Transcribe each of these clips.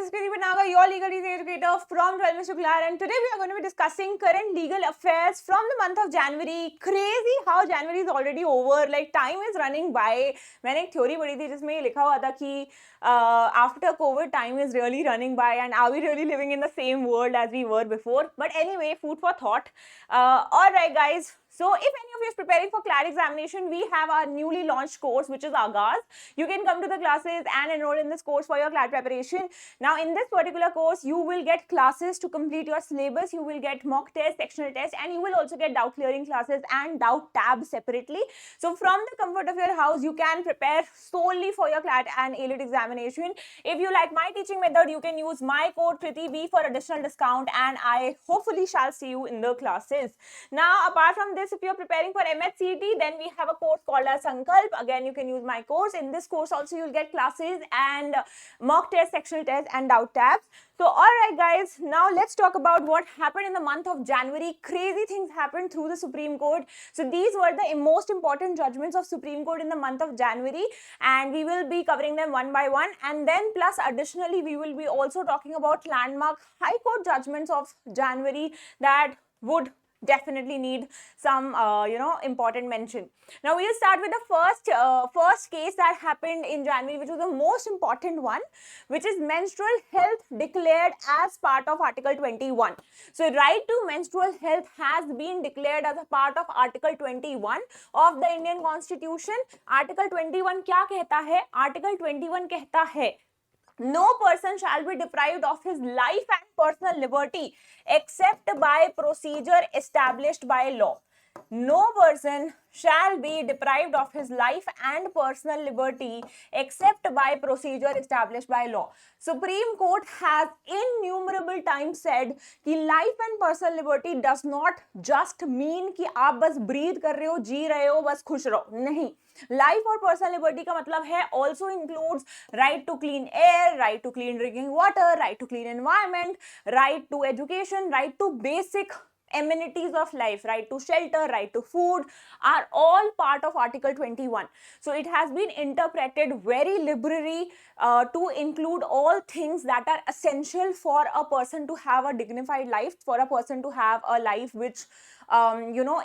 is Kriti Banaga, your legal easy educator from 12 Mr. Shukla, and today we are going to be discussing current legal affairs from the month of January. Crazy how January is already over, like time is running by. मैंने एक theory पढ़ी थी जिसमें लिखा हुआ था कि after COVID time is really running by and are we really living in the same world as we were before? But anyway, food for thought. Alright guys. So if any of you is preparing for CLAT examination, we have our newly launched course which is Aagaz. You can come to the classes and enroll in this course for your CLAT preparation. Now in this particular course, you will get classes to complete your syllabus, you will get mock test, sectional test, and you will also get doubt clearing classes and doubt tabs separately. So from the comfort of your house, you can prepare solely for your CLAT and A-Lit examination. If you like my teaching method, you can use my code KritiB for additional discount, and I hopefully shall see you in the classes. Now apart from this, if you're preparing for MHCET, then we have a course called as Sankalp. Again, you can use my course. In this course also you'll get classes and mock test, sectional test, and doubt tabs. So alright guys, now let's talk about what happened in the month of January. Crazy things happened through the Supreme Court. So these were the most important judgments of Supreme Court in the month of January, and we will be covering them one by one, and then plus additionally we will be also talking about landmark High Court judgments of January that would definitely need some important mention. Now we'll start with the first case that happened in January, which was the most important one, which is menstrual health declared as part of Article 21. So right to menstrual health has been declared as a part of Article 21 of the Indian Constitution. Article 21 क्या कहता है? Article 21 कहता है no person shall be deprived of his life and personal liberty except by procedure established by law. No person shall be deprived of his life and personal liberty except by procedure established by law. Supreme Court has innumerable times said कि life and personal liberty does not just mean कि आप बस breathe कर रहे हो, जी रहे हो, बस खुश रहो. नहीं. Life और personal liberty का मतलब है also includes right to clean air, right to clean drinking water, right to clean environment, right to education, right to basic amenities of life, right to shelter, right to food are all part of Article 21. So it has been interpreted very liberally to include all things that are essential for a person to have a dignified life, for a person to have a life which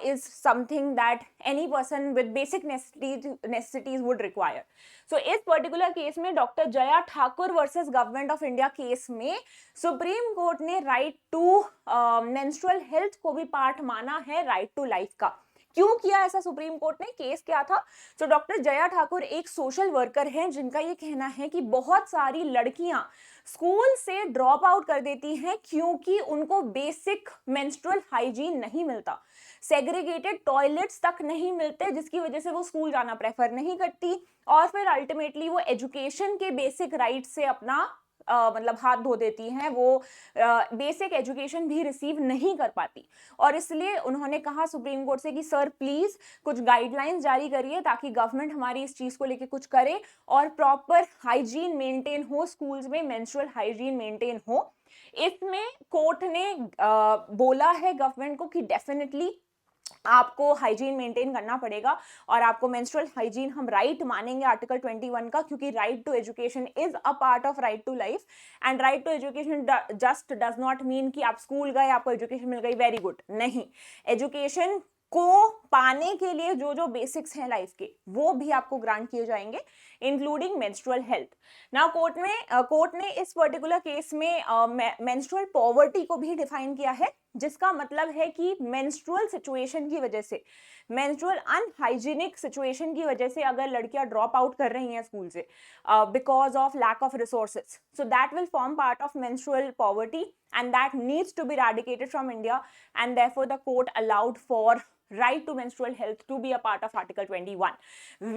is something that any person with basic necessities would require. So इस particular case में doctor Jaya Thakur versus government of India case में supreme court ने right to menstrual health को भी part माना है right to life का. क्यों किया ऐसा सुप्रीम कोर्ट ने? केस क्या था? तो डॉक्टर जया ठाकुर एक सोशल वर्कर हैं जिनका ये कहना है कि बहुत सारी लड़कियां स्कूल से ड्रॉप आउट कर देती हैं क्योंकि उनको बेसिक मेंस्ट्रुअल हाइजीन नहीं मिलता, सेग्रीगेटेड टॉयलेट्स तक नहीं मिलते, जिसकी वजह से वो स्कूल जाना प्रेफर नहीं करती और फिर अल्टीमेटली वो एजुकेशन के बेसिक राइट से अपना मतलब हाथ धो देती हैं, वो बेसिक एजुकेशन भी रिसीव नहीं कर पाती. और इसलिए उन्होंने कहा सुप्रीम कोर्ट से कि सर प्लीज कुछ गाइडलाइंस जारी करिए ताकि गवर्नमेंट हमारी इस चीज को लेके कुछ करे और प्रॉपर हाइजीन मेंटेन हो, स्कूल्स में मेंस्ट्रुअल हाइजीन मेंटेन हो. इसमें कोर्ट ने बोला है गवर्नमेंट को कि डेफिनेटली आपको हाइजीन मेंटेन करना पड़ेगा और आपको मेंस्ट्रुअल हाइजीन हम राइट मानेंगे आर्टिकल 21 का, क्योंकि right to education is a part of right to life and right to education just does not mean कि आप स्कूल गए आपको एजुकेशन मिल गई, वेरी गुड. नहीं, एजुकेशन को पाने के लिए जो जो बेसिक्स हैं लाइफ के वो भी आपको ग्रांट किए जाएंगे, including menstrual health. Now court ने इस पर्टिकुलर केस में मेंस्ट्रुअल पॉवर्टी को भी डिफाइन किया है, जिसका मतलब है कि मेंस्ट्रुअल सिचुएशन की वजह से, मेंस्ट्रुअल अनहाइजीनिक सिचुएशन की वजह से अगर लड़कियां ड्रॉप आउट कर रही हैं स्कूल से because of lack of resources, so that will form part of menstrual poverty and that needs to be eradicated from India, and therefore the court allowed for right to menstrual health to be a part of Article 21.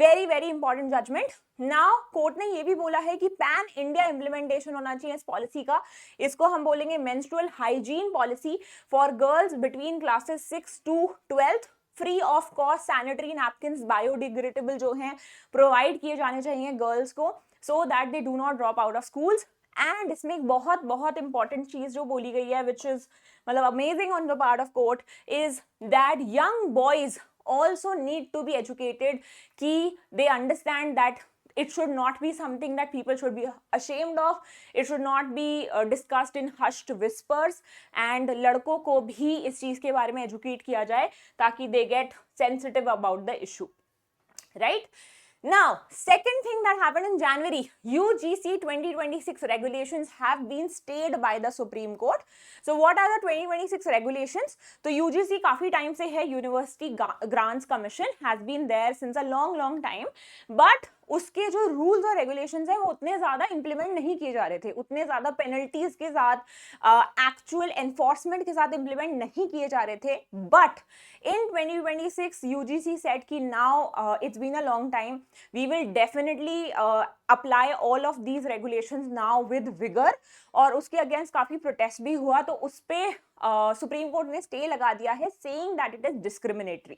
Very very important judgment. Now court ने ये भी बोला है कि pan India implementation होना चाहिए इस policy का. इसको हम बोलेंगे menstrual hygiene policy for girls between classes 6 to 12th. Free of cost sanitary napkins biodegradable जो हैं प्रोवाइड किए जाने चाहिए गर्ल्स को, so that they do not drop out of schools. And इसमें एक बहुत बहुत इंपॉर्टेंट चीज जो बोली गई है विच इज मतलब amazing on the part of court is that young boys also need to be educated कि they understand that it should not be something that people should be ashamed of. It should not be discussed in hushed whispers. And लड़कों को भी इस चीज के बारे में educate किया जाए ताकि they get sensitive about the issue, right? Now, second thing that happened in January, UGC 2026 regulations have been stayed by the Supreme Court. So, what are the 2026 regulations? तो UGC काफी टाइम से है, University Grants Commission has been there since a long time, but उसके जो rules और regulations हैं वो उतने ज़्यादा इम्प्लीमेंट नहीं किए जा रहे थे, उतने ज़्यादा पेनल्टीज के साथ, एक्चुअल एनफोर्समेंट के साथ इम्प्लीमेंट नहीं किए जा रहे थे. बट इन 2026 यूजीसी सेड कि now it's been a long time, we will definitely apply all of these regulations now with vigour. और उसके अगेंस्ट काफ़ी प्रोटेस्ट भी हुआ, तो उस पर सुप्रीम कोर्ट ने स्टे लगा दिया है, saying that it is discriminatory.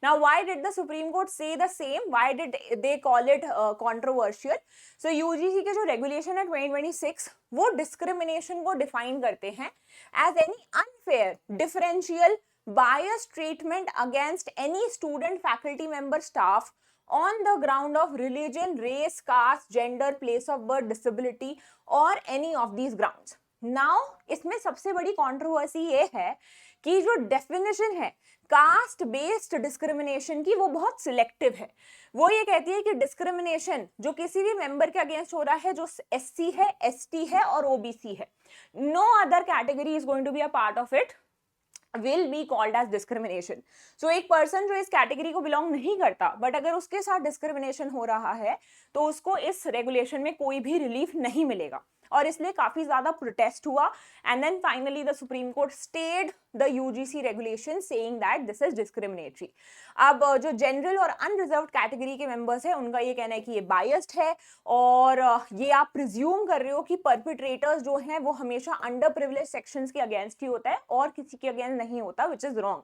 Now why did the supreme Court say the same, why did they call it controversial? So UGC के जो रेगुलेशन है 2026 वो डिस्क्रिमिनेशन को डिफाइन करते हैं as any unfair, differential, biased treatment against any student, faculty member, staff on the ground of religion, race, caste, gender, place of birth, disability or any of these grounds. Now, इसमें सबसे बड़ी controversy ये है कि जो definition है cast based discrimination की वो बहुत सिलेक्टिव है. वो ये कहती है कि डिस्क्रिमिनेशन जो किसी भी मेंबर के अगेंस्ट हो रहा है जो SC है, ST है और OBC है, no other category is going to be a part of it will be called as discrimination. So एक पर्सन जो इस कैटेगरी को बिलोंग नहीं करता बट अगर उसके साथ डिस्क्रिमिनेशन हो रहा है तो उसको इस रेगुलेशन में कोई भी रिलीफ नहीं मिलेगा. और इसलिए काफी ज्यादा प्रोटेस्ट हुआ and then finally the supreme court stayed the UGC regulation saying that this is discriminatory. अब जो जनरल और अनरिजर्व्ड कैटेगरी के मेंबर्स हैं उनका ये कहना है कि ये बायस्ड है और ये आप प्रिज्यूम कर रहे हो कि परपिट्रेटर्स जो हैं वो हमेशा अंडर प्रिविलेज सेक्शंस के अगेंस्ट ही होता है और किसी के अगेंस्ट नहीं होता, विच इज रॉन्ग.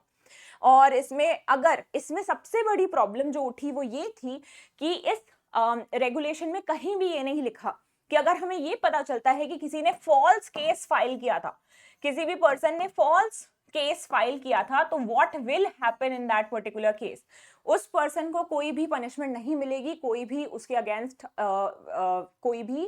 और इसमें सबसे बड़ी प्रॉब्लम जो उठी वो ये थी कि इस रेगुलेशन में कहीं भी ये नहीं लिखा कि अगर हमें ये पता चलता है कि किसी ने फॉल्स केस फाइल किया था, किसी भी पर्सन ने फॉल्स केस फाइल किया था, तो what will happen in that particular case. उस पर्सन को कोई भी पनिशमेंट नहीं मिलेगी, कोई भी उसके अगेंस्ट कोई भी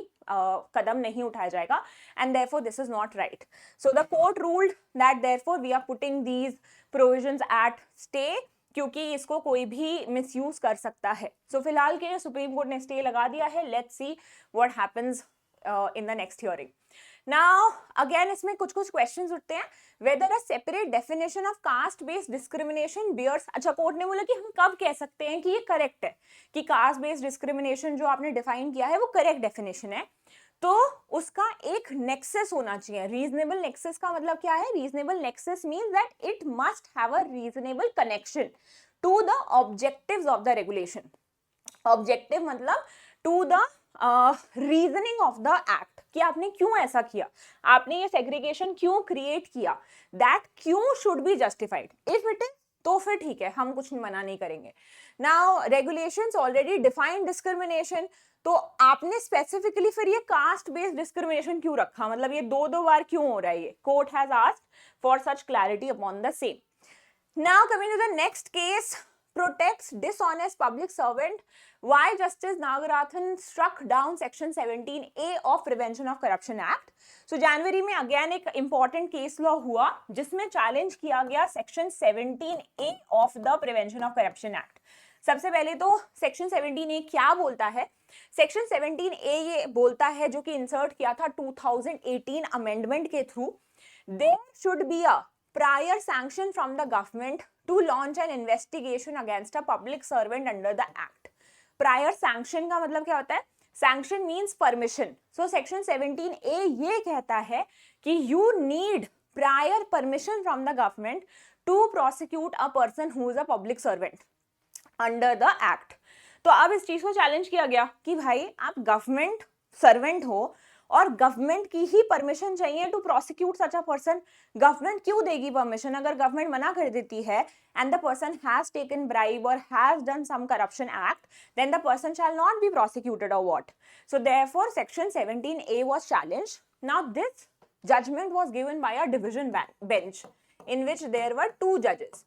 कदम नहीं उठाया जाएगा and therefore this is not right. So the court ruled that therefore we are putting these provisions at stay क्योंकि इसको कोई भी मिसयूज कर सकता है. सो फिलहाल के लिए सुप्रीम कोर्ट ने स्टे लगा दिया है. Let's see what happens in the next hearing. Now again इसमें कुछ क्वेश्चंस उठते हैं. Whether a separate definition of caste based discrimination bears, अच्छा कोर्ट ने बोला कि हम कब कह सकते हैं कि ये करेक्ट है कि कास्ट बेस्ड डिस्क्रिमिनेशन जो आपने डिफाइन किया है वो करेक्ट डेफिनेशन है. तो उसका एक नेक्सस होना चाहिए. रीजनेबल नेक्सस का मतलब क्या है? Reasonable nexus means that it must have a reasonable connection to the objectives of the regulation. Objective मतलब to the reasoning of the act, कि आपने क्यों ऐसा किया, आपने ये सेग्रीगेशन क्यों क्रिएट किया, दैट क्यों should be justified. If it is तो फिर ठीक है, हम कुछ मना नहीं करेंगे. Now regulations already define discrimination, तो आपने स्पेसिफिकली फिर ये कास्ट बेस्ड डिस्क्रिमिनेशन क्यों रखा, मतलब ये दो बार क्यों हो रहा है ये. Court has asked for such clarity upon the same. Now coming to the next case, protects dishonest public servant, why Justice Nagarthan struck down section 17A of Prevention of Corruption Act. So जनवरी में again एक important case law हुआ जिसमें challenge किया गया section 17A of the Prevention of Corruption Act. सबसे पहले तो section 17A क्या बोलता है? सेक्शन 17A ये बोलता है, जो कि इंसर्ट किया था 2018 अमेंडमेंट के थ्रू, there should be a prior sanction from the government to launch an investigation against a public servant under the act. Prior sanction का मतलब क्या होता है? Sanction means permission. So section 17A ये कहता है कि you need prior permission from the government to prosecute a person who is a public servant under the act. तो अब इस चीज को चैलेंज किया गया कि भाई आप गवर्नमेंट सर्वेंट हो और गवर्नमेंट की ही परमिशन चाहिए to prosecute such a person. Government क्यों देगी परमिशन? अगर गवर्नमेंट मना कर देती है and the person has taken bribe और has done some corruption act, then the person shall not be prosecuted और what. So therefore section 17A was challenged. Now this judgment was given by a division bench in which there were 2 judges.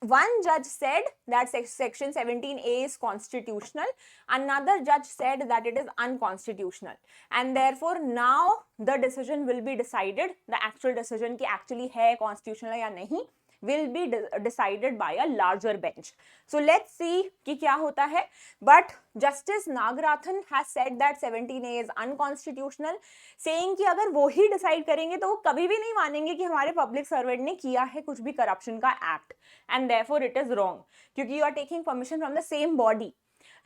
one judge said that section 17A is constitutional, another judge said that it is unconstitutional, and therefore now the decision will be decided, the actual decision ki actually hai constitutional ya nahi will be decided by a larger bench. So let's see कि क्या होता है. But Justice Nagaratan has said that 17A is unconstitutional, saying कि अगर वो ही decide करेंगे तो वो कभी भी नहीं मानेंगे कि हमारे पब्लिक सर्वेंट ने किया है कुछ भी करप्शन का act, and therefore it is wrong, क्योंकि you are taking permission from the same body,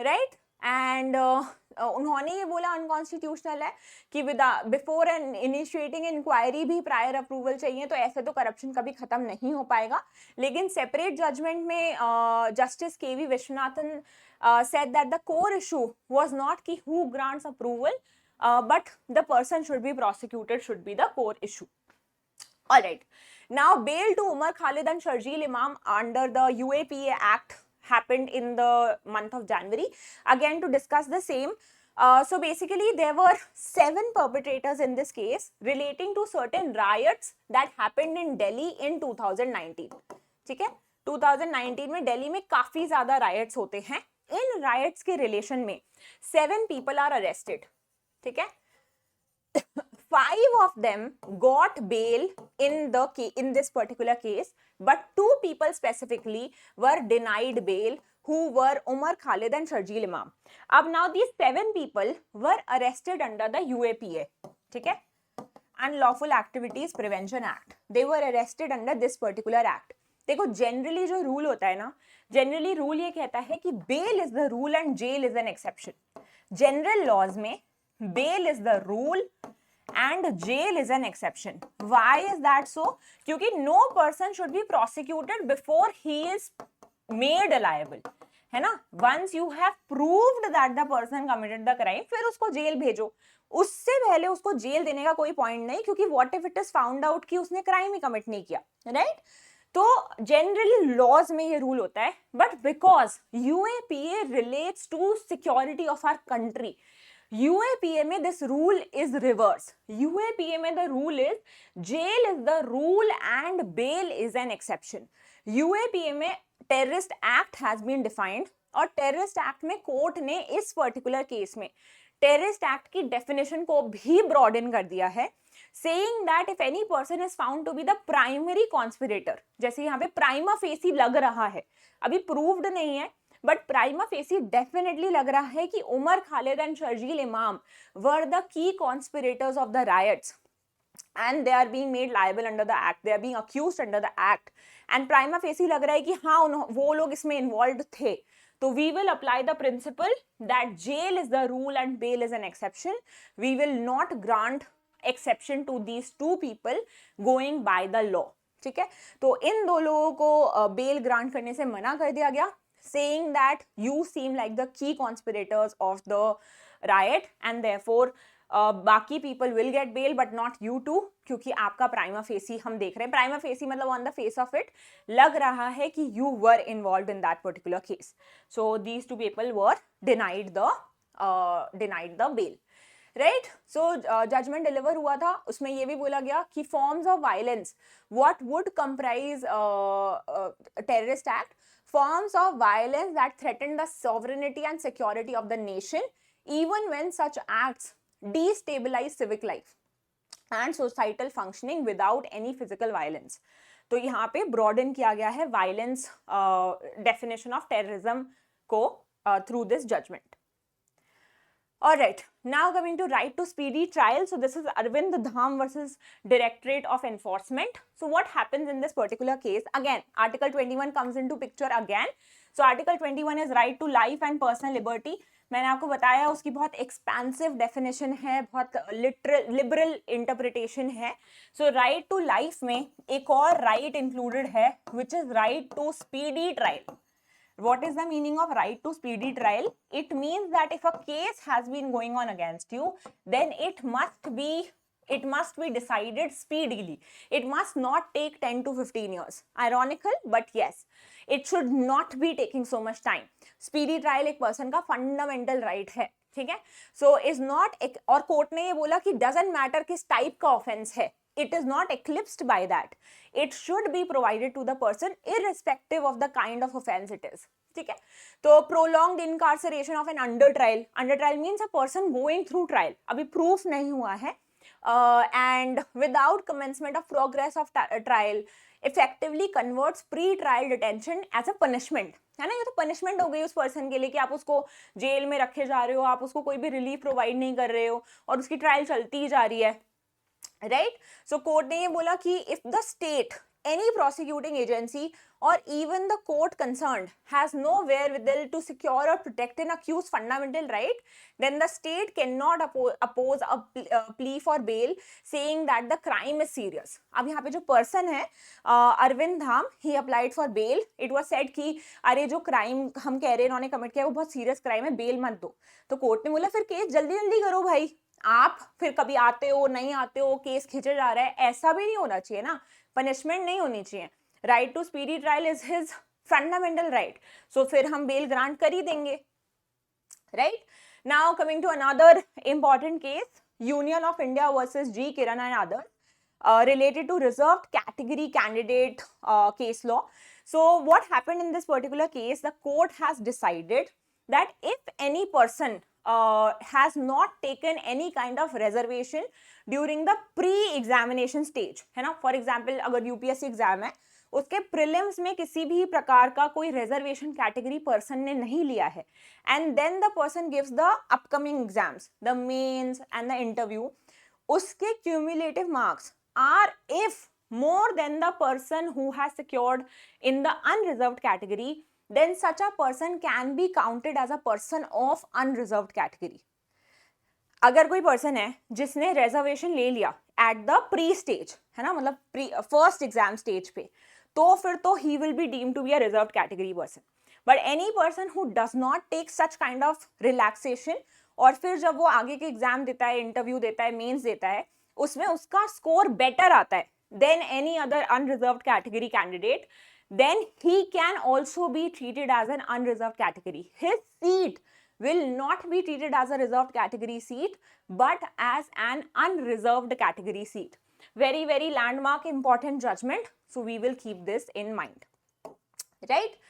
right. And उन्होंने ये बोला अनकॉन्स्टिट्यूशनल है कि बिफोर एन इनिशिएटिंग इंक्वायरी भी प्रायर अप्रूवल चाहिए, तो ऐसे तो करप्शन कभी खत्म नहीं हो पाएगा. लेकिन सेपरेट जजमेंट में justice K V Vishwanathan said that the core issue was not ki who grants approval, but the person should be prosecuted should be the core issue. All right. Now, bail to Umar Khalid and Sharjeel Imam under the UAPA Act happened in the month of January. Again, to discuss the same. So basically, there were 7 perpetrators in this case relating to certain riots that happened in Delhi in 2019. ठीक है, 2019 में दिल्ली में काफी ज्यादा rights होते हैं. इन rights के relation में 7 people are arrested. ठीक है, 5 of them got bail in this particular case, but 2 people specifically were denied bail, who were Umar Khalid and Sharjeel Imam. अब now these 7 people were arrested under the UAPA. ठीक है, Unlawful Activities Prevention Act. They were arrested under this particular act. देखो generally जो rule होता है ना, generally rule ये कहता है कि bail is the rule and jail is an exception. General laws में bail is the rule and jail is an exception. Why is that so? क्योंकि no person should be prosecuted before he is made liable, है ना. Once you have proved that the person committed the crime, फिर उसको jail भेजो. उससे पहले उसको jail देने का कोई पॉइंट नहीं, क्योंकि what if it is found out कि उसने क्राइम ही कमिट नहीं किया, राइट. तो जनरली लॉज में ये रूल होता है, but because UAPA relates to security of our country, UAPA में this rule is reverse. UAPA में the rule is jail is the rule and bail is an exception. UAPA में terrorist act has been defined, और terrorist act में court ने इस particular case में terrorist act की definition को भी ब्रॉडन कर दिया है, saying that if any person is found to be the primary conspirator, जैसे यहाँ पे प्राइमा फेसी लग रहा है, अभी प्रूव्ड नहीं है, बट प्राइमा फेसी डेफिनेटली लग रहा है कि उमर खालिद एंड शर्जील इमाम were the key conspirators of the riots, and they are being made liable under the act, they are being accused under the act, and prima facie लग रहा है कि हाँ वो लोग इसमें इन्वॉल्व थे. तो we will apply the principle that jail is the rule and bail is an exception. We will not grant exception to these 2 people going by the law. ठीक है, तो इन 2 लोगों को बेल ग्रांट करने से मना कर दिया गया, saying that you seem like the key conspirators of the riot and therefore बाकी people will get bail but not you too, क्योंकि आपका प्राइमा फेसी हम देख रहे हैं, प्राइमा फेसी मतलब on the face of it लग रहा है कि you were involved in that particular case. So these 2 people were denied the bail. Right. So judgement deliver हुआ था, उसमें ये भी बोला गया कि forms of violence what would comprise terrorist act, forms of violence that threaten the sovereignty and security of the nation even when such acts destabilize civic life and societal functioning without any physical violence. तो यहाँ पे broaden किया गया है violence definition of terrorism को through this judgment. All right, now coming to right to speedy trial. So this is Arvind Dham versus Directorate of Enforcement. So what happens in this particular case? Again, Article 21 comes into picture again. So Article 21 is right to life and personal liberty. मैंने आपको बताया उसकी बहुत expensive definition है, बहुत liberal interpretation है. सो right to life में एक और राइट इंक्लूडेड है, which is right to speedy trial. What is the meaning of right to speedy trial? It means that if a case has been going on against you, then it must be decided speedily. It must not take 10 to 15 years. Ironical, but yes, it should not be taking so much time. Speedy trial एक person का fundamental right है, ठीक है. So is not, और court ने ये बोला कि doesn't matter किस टाइप का ऑफेंस है, it is not eclipsed by that. It should be provided to the person irrespective of the kind of offense it is. ठीक है, तो prolonged incarceration of an under trial means a person going through trial, अभी proof नहीं हुआ है, and without commencement of progress of trial effectively converts pre trial detention as a punishment, है ना, ये तो पनिशमेंट हो गई उस पर्सन के लिए कि आप उसको जेल में रखे जा रहे हो, आप उसको कोई भी रिलीफ प्रोवाइड नहीं कर रहे हो और उसकी ट्रायल चलती ही जा रही है, राइट. सो कोर्ट ने ये बोला कि if the state, any prosecuting agency or even the court concerned has no wherewithal to secure or protect an accused's fundamental right, then the state cannot oppose a plea for bail saying that the crime is serious. अब यहाँ पे जो person है अरविंद धाम, he applied for bail. It was said कि अरे जो crime हम कह रहे हैं इन्होंने commit किया वो बहुत serious crime है, bail मत दो. तो कोर्ट ने बोला फिर केस जल्दी जल्दी करो भाई, आप फिर कभी आते हो नहीं आते हो, केस खींचे जा रहा है, ऐसा भी नहीं होना चाहिए ना, पनिशमेंट नहीं होनी चाहिए. Right to speedy trial is his fundamental right, so फिर हम बेल ग्रांट कर ही देंगे. Right now coming to another important case, union of India versus G Kiran and others, related to reserved category candidate case law. So what happened in this particular case, the court has decided that if any person has not taken any kind of reservation during the pre-examination stage, है ना, for example अगर UPSC exam है उसके prelims में किसी भी प्रकार का कोई रिजर्वेशन कैटेगरी पर्सन ने नहीं लिया है, and then the person gives the upcoming exams, the mains and the interview, उसके cumulative marks are if more than the person who has secured in the unreserved category, then such a person can be counted as a person of unreserved category. अगर कोई person है जिसने reservation ले लिया at the pre stage, है ना, मतलब pre first exam stage पे, तो फिर तो he will be deemed to be a reserved category person. But any person who does not take such kind of relaxation, और फिर जब वो आगे के एग्जाम देता है, इंटरव्यू देता है, मेंस देता है, उसमें उसका स्कोर बेटर आता है then any other unreserved category candidate, then he can also be treated as an unreserved category. His seat will not be treated as a reserved category seat but as an unreserved category seat. Very, very landmark important judgment. So we will keep this in mind. Right?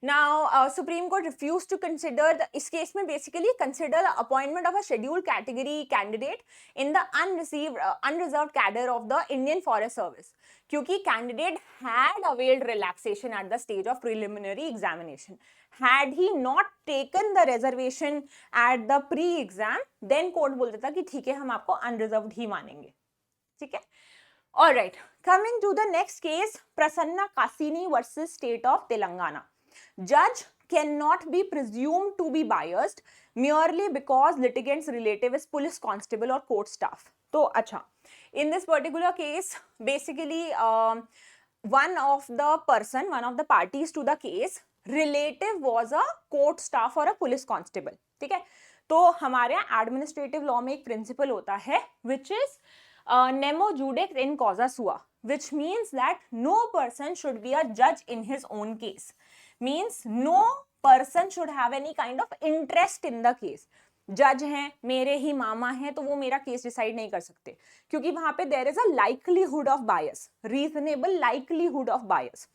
Now, Supreme Court refused to consider इस case में basically consider the appointment of a scheduled category candidate in the unreserved cadre of the Indian Forest Service, क्योंकि candidate had availed relaxation at the stage of preliminary examination. Had he not taken the reservation at the pre-exam, then court बोल देता कि ठीक है हम आपको unreserved ही मानेंगे. ठीक है? All right. Coming to the next case, Prasanna Kasini versus State of Telangana. Judge cannot be presumed to be biased merely because litigant's relative is police constable or court staff. तो अच्छा, in this particular case, basically one of the parties to the case, relative was a court staff or a police constable. ठीक है, तो हमारे administrative law में एक principal होता है which is nemo judex in causa sua, which means that no person should be a judge in his own case. Means no person should have any kind of interest in the case. जज हैं, मेरे ही मामा हैं, तो वो मेरा case decide नहीं कर सकते, क्योंकि वहां पे there is a likelihood of bias, reasonable likelihood of bias.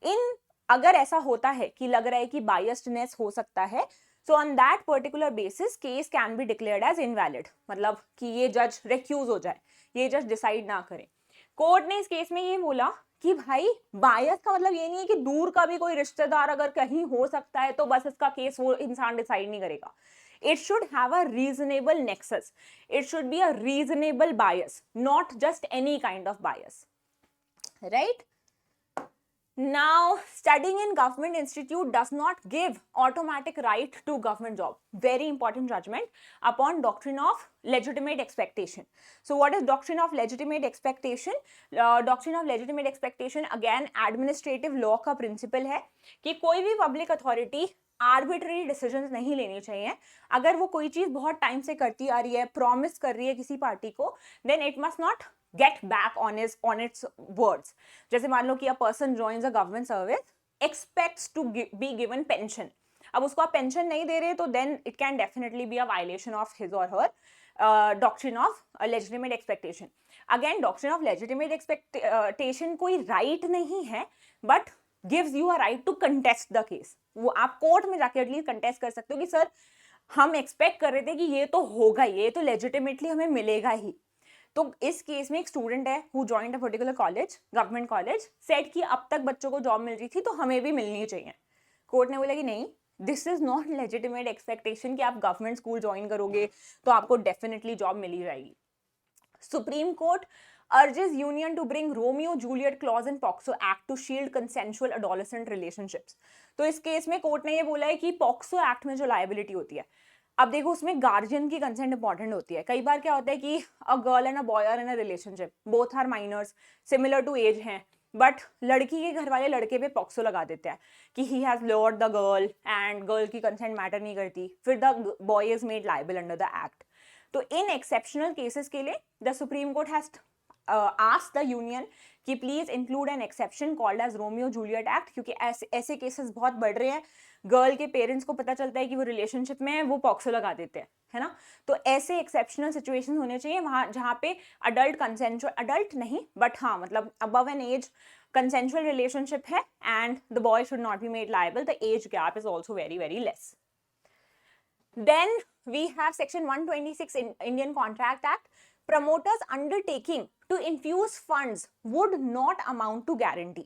In अगर ऐसा होता है कि लग रहा है कि बायस्डनेस हो सकता है, so on that particular basis case can be declared as invalid, मतलब कि ये जज रिक्यूज हो जाए, ये जज डिसाइड ना करे. कोर्ट ने इस केस में ये बोला कि भाई बायस का मतलब ये नहीं है कि दूर का भी कोई रिश्तेदार अगर कहीं हो सकता है तो बस इसका केस वो इंसान डिसाइड नहीं करेगा. It should have a reasonable nexus. It should be a reasonable bias, not just any kind of bias. Right? Now, studying in government institute does not give automatic right to government job. Very important judgment upon doctrine of legitimate expectation. So, what is doctrine of legitimate expectation? Doctrine of legitimate expectation again administrative law का principle है कि कोई भी public authority arbitrary decisions नहीं लेनी चाहिए. अगर वो कोई चीज बहुत टाइम से करती आ रही है, प्रॉमिस कर रही है किसी पार्टी को, then it must not get back on its words. जैसे मान लो कि a person joins a government service, expects to be given pension. अब उसको आप पेंशन नहीं दे रहे तो then it can definitely be a violation of his और her doctrine of legitimate expectation. Again doctrine of legitimate expectation कोई right नहीं है, but gives you a right to contest the case. वो आप कोर्ट में जाके एटलीस्ट कंटेस्ट कर सकते हो कि सर हम एक्सपेक्ट कर रहे थे कि ये तो होगा, ये तो लेजिटिमेटली हमें मिलेगा ही. तो इस केस में एक स्टूडेंट है who joined a particular college, government college, said कि अब तक बच्चों को जॉब मिल रही थी तो हमें भी मिलनी चाहिए. कोर्ट ने बोला कि नहीं, this is not legitimate expectation कि आप गवर्नमेंट स्कूल ज्वाइन करोगे तो आपको डेफिनेटली जॉब मिल ही जाएगी. Supreme court urges union to bring Romeo Juliet clause in POCSO Act to shield consensual adolescent relationships. तो इस केस में कोर्ट ने ये बोला है कि POCSO एक्ट में जो लाइबिलिटी होती है, अब देखो उसमें गार्जियन की कंसेंट इंपॉर्टेंट होती है. कई बार क्या होता है कि a girl and a boy are in a relationship, both are minors, similar to age हैं, बट लड़की के घर वाले लड़के पे पॉक्सो लगा देते हैं कि he has lured the girl and girl की कंसेंट मैटर नहीं करती, फिर the boy is made liable under the act. तो इन एक्सेप्शनल केसेस के लिए the supreme court has ask the union कि please include an exception called as Romeo Juliet act, क्योंकि ऐसे केसेस बहुत बढ़ रहे हैं. गर्ल के पेरेंट्स को पता चलता है कि वो रिलेशनशिप में है, वो पॉक्सो लगा देते हैं, है ना. तो ऐसे एक्सेप्शनल सिचुएशन होने चाहिए वहां जहाँ पे अडल्ट कंसेंशुअल, अडल्ट नहीं बट हाँ मतलब above an age consensual relationship है and the boy should not be made liable. The age gap is also very very less. Then we have section 126 in Indian Contract Act. Promoters undertaking to infuse funds would not amount to guarantee.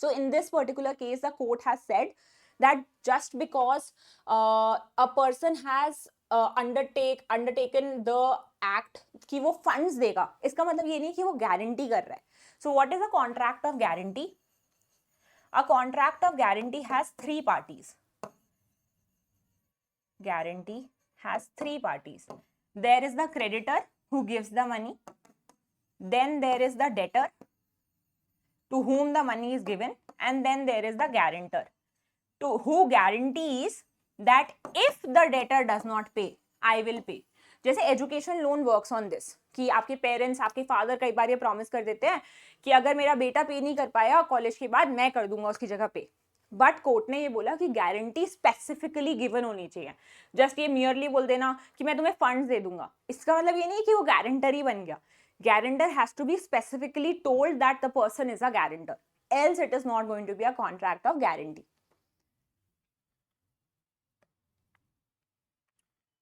So in this particular case, the court has said that just because a person has undertaken the act कि वो funds देगा, इसका मतलब ये नहीं कि वो guarantee कर रहा है. So what is a contract of guarantee? A contract of guarantee has three parties. Guarantee has three parties. There is the creditor who gives the money. Then there is the debtor to whom the money is given. And then there is the guarantor to who guarantees that if the debtor does not pay, I will pay. जैसे education loan works on this कि आपके parents, आपके father कई बार ये promise कर देते हैं कि अगर मेरा बेटा पे नहीं कर पाया कॉलेज के बाद मैं कर दूंगा उसकी जगह पे. बट कोर्ट ने ये बोला कि गारंटी स्पेसिफिकली गिवन होनी चाहिए. जस्ट ये मियरली बोल देना कि मैं तुम्हें फंड्स दे दूंगा, इसका मतलब ये नहीं कि वो गारंटर ही बन गया. Guarantor has to be specifically told that the person is a guarantor, else it is not going to be a contract of guarantee.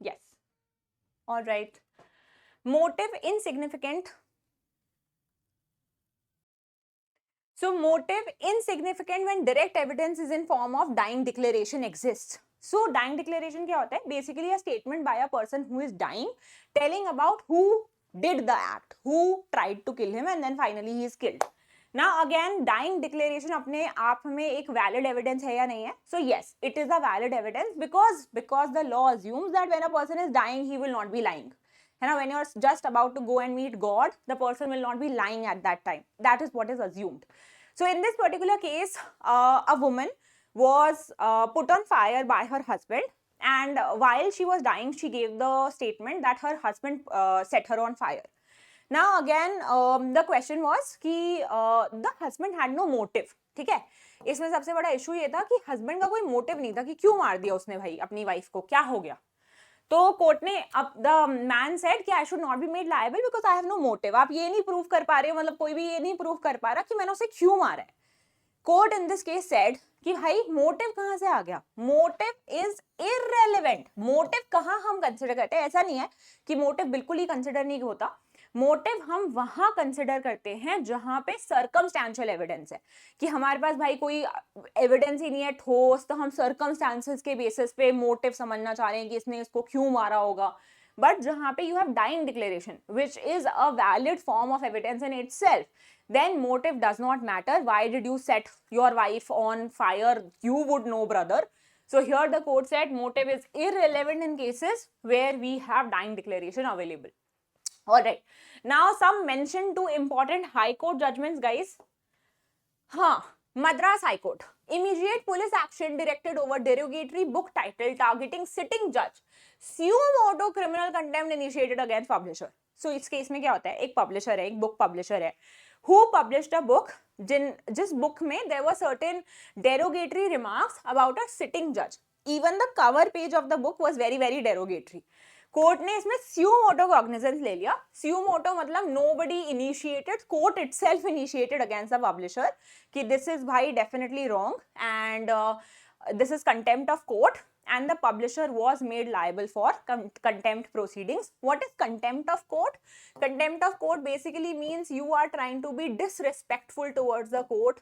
Yes. All right. Motive insignificant. So motive insignificant when direct evidence is in form of dying declaration exists. So dying declaration क्या होता है? Basically a statement by a person who is dying telling about who did the act, who tried to kill him and then finally he is killed. Now again dying declaration अपने आप में एक valid evidence है या नहीं है? So yes, it is a valid evidence because the law assumes that when a person is dying he will not be lying. है ना, when you are just about to go and meet God, the person will not be lying at that time. That is what is assumed. So in this particular case, a woman was put on fire by her husband, and while she was dying, she gave the statement that her husband set her on fire. Now again, the question was कि the husband had no motive. ठीक है, इसमें सबसे बड़ा issue ये था कि husband का कोई मोटिव नहीं था कि क्यों मार दिया उसने भाई अपनी वाइफ को, क्या हो गया. तो कोर्ट ने, अब द मैन सेड कि I should not be made liable because I have no motive. आप ये नहीं प्रूव कर पा रहे हो, मतलब कोई भी ये नहीं प्रूव कर पा रहा कि मैंने उसे क्यों मारा है. Court in this case said कि भाई मोटिव कहां से आ गया, मोटिव इज इररेलेवेंट. मोटिव कहां हम कंसिडर करते हैं, ऐसा नहीं है कि मोटिव बिल्कुल ही कंसिडर नहीं होता. मोटिव हम वहां कंसिडर करते हैं जहां पे सर्कमस्टेंशियल एविडेंस है कि हमारे पास भाई कोई एविडेंस ही नहीं है ठोस, तो हम सर्कमस्टेंसेस के बेसिस पे मोटिव समझना चाह रहे हैं कि इसने इसको क्यों मारा होगा. बट जहां पे you have dying declaration which is a valid form of evidence in itself, then motive does not matter. Why did you set your wife on fire? You would know, brother. So here the court said motive is irrelevant in cases where we have dying declaration available. All right. Now some mention two important high court judgments, guys. Madras High Court. Immediate police action directed over derogatory book title targeting sitting judge. Suo motu criminal contempt initiated against publisher. So इस case में क्या होता है, एक publisher है, एक book publisher है, who published a book जिस बुक में there were certain derogatory remarks about a sitting judge. Even the cover page of the book was very very derogatory. Court ने इसमें स्यू मोटो कॉग्निजेंस ले लिया. स्यू मोटो मतलब nobody initiated, court itself initiated against the publisher कि this is भाई definitely wrong and this is contempt of court and the publisher was made liable for contempt proceedings. What is contempt of court? Contempt of court basically means you are trying to be disrespectful towards the court,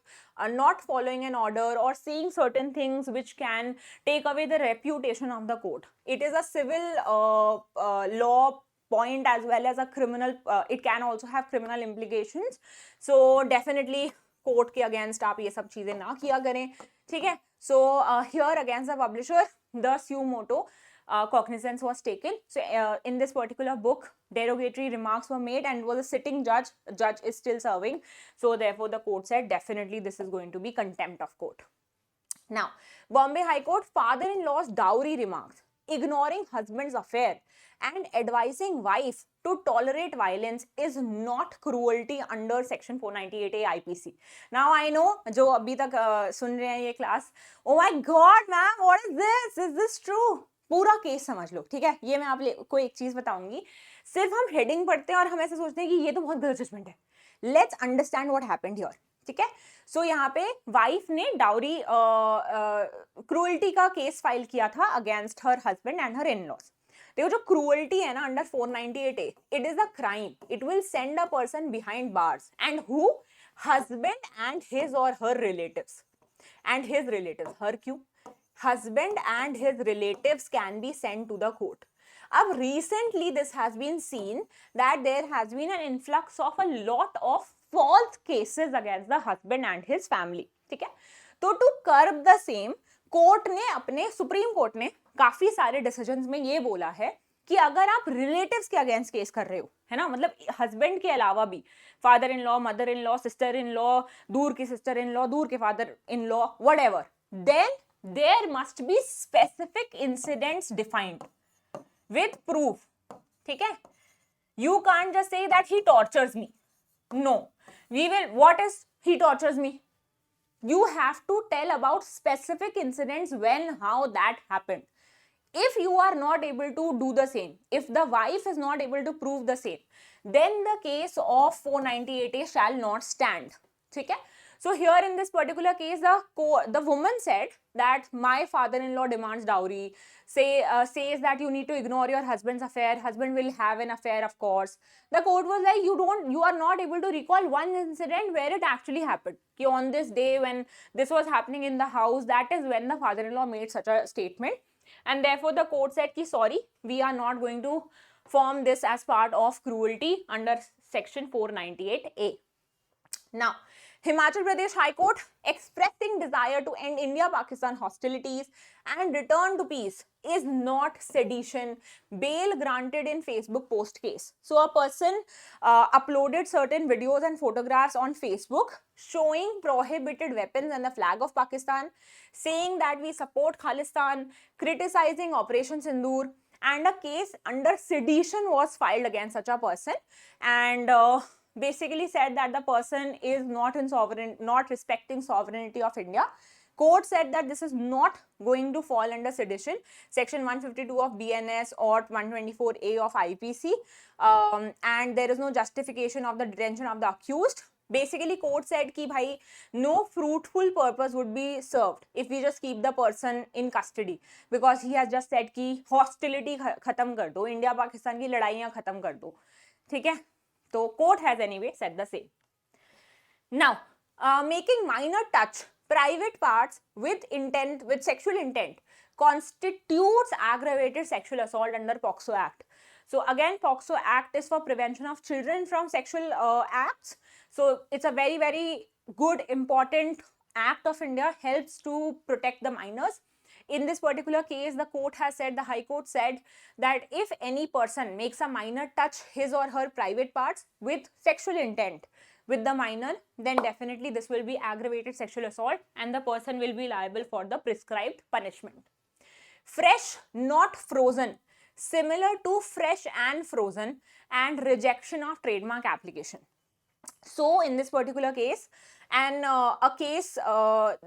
not following an order or saying certain things which can take away the reputation of the court. It is a civil law point as well as a criminal, it can also have criminal implications. So definitely court के against आप ये सब चीजें ना किया करें, ठीक है. So here against the publisher the suo moto cognizance was taken. So in this particular book derogatory remarks were made and was a sitting judge is still serving, so therefore the court said definitely this is going to be contempt of court. Now Bombay High Court, father-in-law's dowry remarks, ignoring husband's affair and advising wife to tolerate violence is not cruelty under section 498A IPC. Now I know जो अभी तक सुन रहे हैं ये class, oh my god ma'am what is this true? पूरा case समझ लो, ठीक है. ये मैं आपको एक चीज बताऊंगी, सिर्फ हम हेडिंग पढ़ते हैं और हम ऐसे सोचते हैं कि ये तो बहुत गलत जजमेंट है. Let's understand what happened here, ठीक है. सो यहाँ पे वाइफ ने डाउरी क्रूअल्टी का केस फाइल किया था against her husband and her in laws. देखो जो क्रूअल्टी है ना under 498A, it is a crime, it will send a person behind bars and who husband and his और her relatives. And his relatives, her क्यों? Husband and his relatives can be send to the court. अब recently this has been seen that there has been an influx of a lot of false cases against the husband and his family, ठीक है. तो to curb the same, court ने अपने supreme court ने काफी सारे decisions में ये बोला है कि अगर आप रिलेटिव्स के अगेंस्ट केस कर रहे हो, है ना, मतलब हस्बैंड के अलावा भी father in law, mother in law, sister in law, दूर की सिस्टर इन लॉ, दूर के father in law, whatever, then there must be specific incidents defined with proof, ठीक है. You can't just say that he tortures me. No, we will. What is he tortures me? You have to tell about specific incidents, when, how that happened. If you are not able to do the same, if the wife is not able to prove the same, then the case of 498A shall not stand, ठीक है. So here in this particular case, the woman said that my father-in-law demands dowry, says that you need to ignore your husband's affair, husband will have an affair of course. The court was like, you are not able to recall one incident where it actually happened. Ki on this day when this was happening in the house, that is when the father-in-law made such a statement, and therefore the court said ki sorry, we are not going to form this as part of cruelty under section 498A. Now Himachal Pradesh High Court, expressing desire to end India-Pakistan hostilities and return to peace is not sedition. Bail granted in Facebook post case. So a person uploaded certain videos and photographs on Facebook showing prohibited weapons and the flag of Pakistan, saying that we support Khalistan, criticizing Operation Sindoor, and a case under sedition was filed against such a person, and basically said that the person is not respecting sovereignty of India. Court said that this is not going to fall under sedition, section 152 of BNS or 124A of IPC, and there is no justification of the detention of the accused. Basically court said कि भाई no fruitful purpose would be served if we just keep the person in custody, because he has just said कि hostility खत्म कर दो, India Pakistan की लड़ाइयाँ खत्म कर दो, ठीक है. So court has anyway said the same. Now making minor touch private parts with sexual intent constitutes aggravated sexual assault under POCSO Act. So again, POCSO Act is for prevention of children from sexual acts. So it's a very, very good, important act of India, helps to protect the minors. In this particular case, the court has said, the High Court said that if any person makes a minor touch his or her private parts with sexual intent with the minor, then definitely this will be aggravated sexual assault and the person will be liable for the prescribed punishment. Fresh, not frozen, similar to fresh and frozen, and rejection of trademark application. So in this particular case, and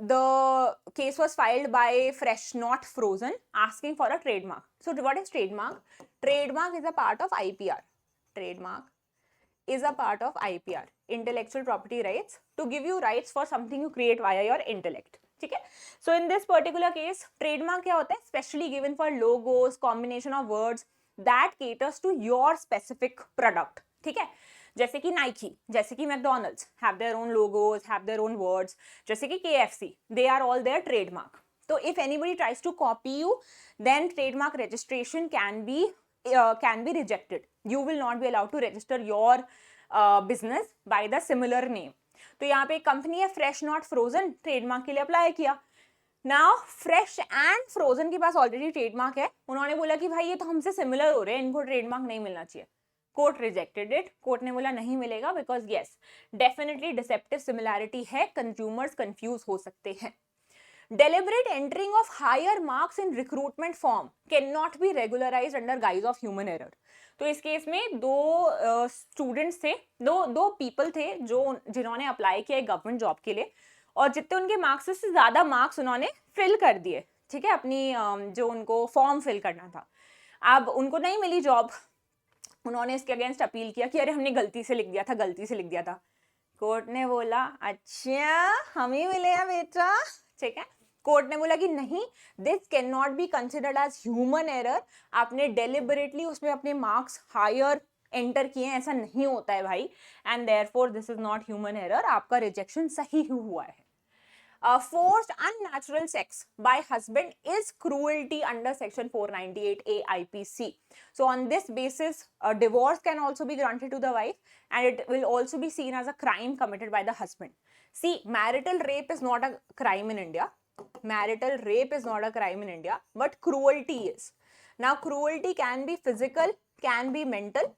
the case was filed by Fresh Not Frozen asking for a trademark. So what is trademark? Trademark is a part of IPR. Trademark is a part of IPR, intellectual property rights, to give you rights for something you create via your intellect. ठीक है? So in this particular case, trademark क्या होता है? Specially given for logos, combination of words that caters to your specific product. ठीक है? जैसे कि Nike, जैसे कि McDonald's have their own logos, have their own words, जैसे कि KFC, they are all their trademark. So if anybody tries to copy you, then trademark registration can be rejected. You will not be allowed to register your business by the similar name. तो यहाँ पे एक company है fresh not frozen, trademark के लिए apply किया. Now fresh and frozen के पास already trademark है. उन्होंने बोला कि भाई ये तो हमसे सिमिलर हो रहे हैं, इनको ट्रेडमार्क नहीं मिलना चाहिए. Court rejected it. कोर्ट ने बोला नहीं मिलेगा because yes definitely deceptive similarity है, कंज्यूमर्स कंफ्यूज हो सकते हैं. Deliberate entering of higher marks in recruitment form cannot be regularized under guise of human error. तो इस केस में दो स्टूडेंट्स थे, दो पीपल थे जिन्होंने अप्लाई किया गवर्नमेंट जॉब के लिए, और जितने उनके मार्क्स से ज़्यादा मार्क्स उन्होंने फिल कर दिए. ठीक है, अपनी जो उनको फॉर्म फिल करना था. अब उनको नहीं मिली जॉब. उन्होंने इसके अगेंस्ट अपील किया कि अरे हमने गलती से लिख दिया था. कोर्ट ने बोला अच्छा हम ही मिले हैं बेटा. ठीक है, कोर्ट ने बोला कि नहीं, this can not be considered as human error. आपने डेलिबरेटली उसमें अपने मार्क्स हायर एंटर किए हैं, ऐसा नहीं होता है भाई, and therefore this is not human error. आपका रिजेक्शन सही हुआ है. Forced unnatural sex by husband is cruelty under section 498A IPC. So on this basis, a divorce can also be granted to the wife, and it will also be seen as a crime committed by the husband. See, marital rape is not a crime in India. Marital rape is not a crime in India, but cruelty is. Now, cruelty can be physical, can be mental.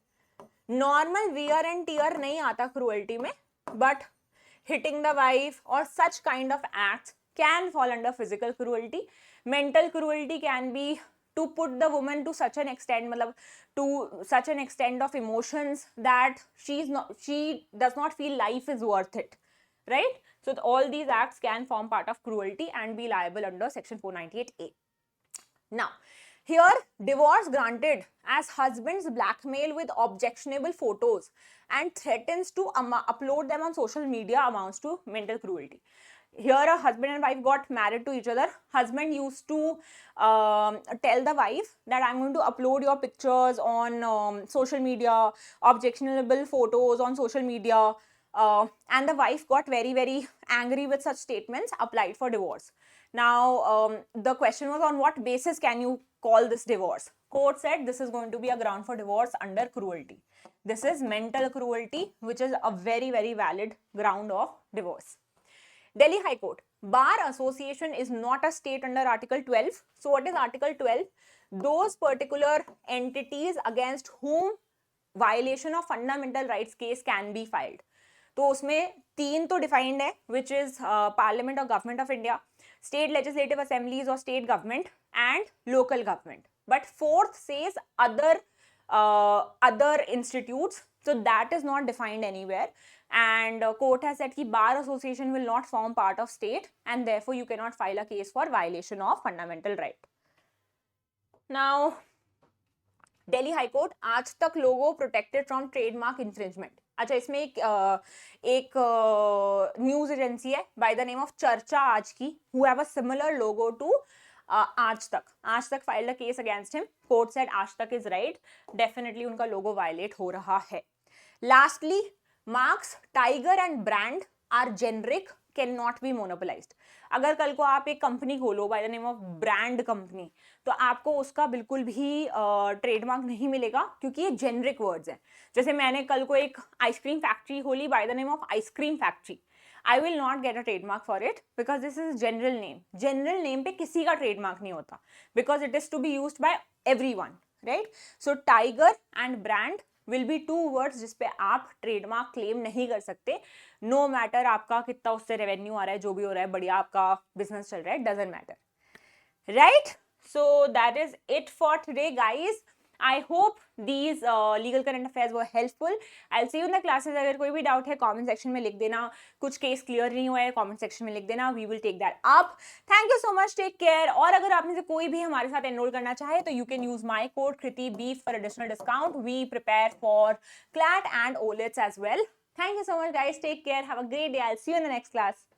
Normal wear and tear नहीं आता cruelty में, but hitting the wife or such kind of acts can fall under physical cruelty. Mental cruelty can be to put the woman to such an extent, मतलब to such an extent of emotions that she does not feel life is worth it, right? So all these acts can form part of cruelty and be liable under section 498A. Now, here divorce granted as husbands blackmail with objectionable photos and threatens to upload them on social media amounts to mental cruelty. Here a husband and wife got married to each other. Husband used to tell the wife that I'm going to upload your pictures on social media, objectionable photos on social media, and the wife got very, very angry with such statements, applied for divorce. Now, the question was, on what basis can you call this divorce? Court said this is going to be a ground for divorce under cruelty. This is mental cruelty, which is a very, very valid ground of divorce. Delhi High Court, Bar Association is not a state under Article 12. So what is Article 12? Those particular entities against whom violation of fundamental rights case can be filed. तो उसमें 3 तो defined है, which is parliament और government of India, state legislative assemblies और state government, and local government. But 4th says other institutes, so that is not defined anywhere. And court has said that bar association will not form part of state, and therefore you cannot file a case for violation of fundamental right. Now, Delhi High Court, आज तक लोगो protected from trademark infringement. अच्छा, इसमें एक news agency है by the name of Charcha Aaj Ki, who have a similar logo to Aaj Tak filed a case against him. Court said Aaj Tak is right, definitely उनका लोगो violet हो रहा है. Lastly, marks tiger and brand are generic, can not be monopolised. अगर कल को आप एक company खोलो by the name of brand company, तो आपको उसका बिल्कुल भी ट्रेडमार्क नहीं मिलेगा, क्योंकि ये जेनरिक वर्ड्स हैं. जैसे मैंने कल को एक आइसक्रीम फैक्ट्री खोली by the name of ice cream factory, I will not get a trademark for it because this is general name. General name पे किसी का ट्रेडमार्क नहीं होता, because it is to be used by everyone, right? So tiger and brand will be 2 words जिसपे आप trademark claim नहीं कर सकते, नो मैटर आपका कितना उससे रेवेन्यू आ रहा है, जो भी हो रहा है, बढ़िया आपका बिजनेस चल रहा है, doesn't matter, right? So that is it for today, guys. I hope these legal current affairs were helpful. I'll see you in the classes. अगर कोई भी doubt है comment section में लिख देना, कुछ case clear नहीं हुआ है comment section में लिख देना, we will take that up. Thank you so much, take care. और अगर आप में से कोई भी हमारे साथ enroll करना चाहे तो you can use my code Kriti B for additional discount. We prepare for CLAT and OLETs as well. Thank you so much guys, take care, have a great day. I'll see you in the next class.